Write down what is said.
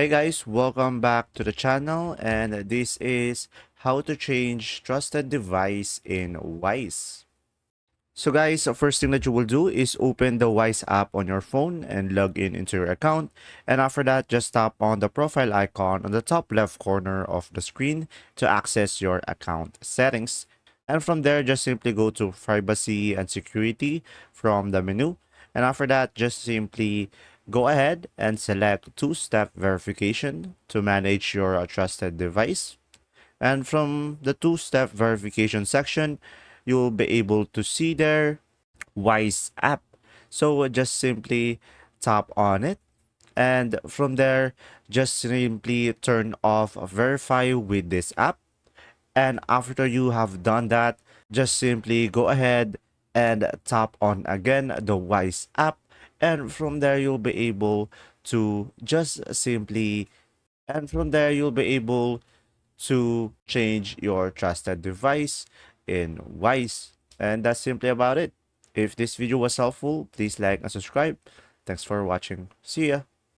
Hey guys, welcome back to the channel, and this is how to change trusted device in Wise. So guys, the first thing that you will do is open the Wise app on your phone and log in into your account. And after that, just tap on the profile icon on the top left corner of the screen to access your account settings. And from there, just simply go to privacy and security from the menu. And after that, just simply go ahead and select two-step verification to manage your trusted device. And from the two-step verification section, you'll be able to see their Wise app. So just simply tap on it. And from there, just simply turn off verify with this app. And after you have done that, just simply go ahead and tap on again the Wise app. And from there, you'll be able to just simply, and from there, you'll be able to change your trusted device in Wise. And that's simply about it. If this video was helpful, please like and subscribe. Thanks for watching. See ya.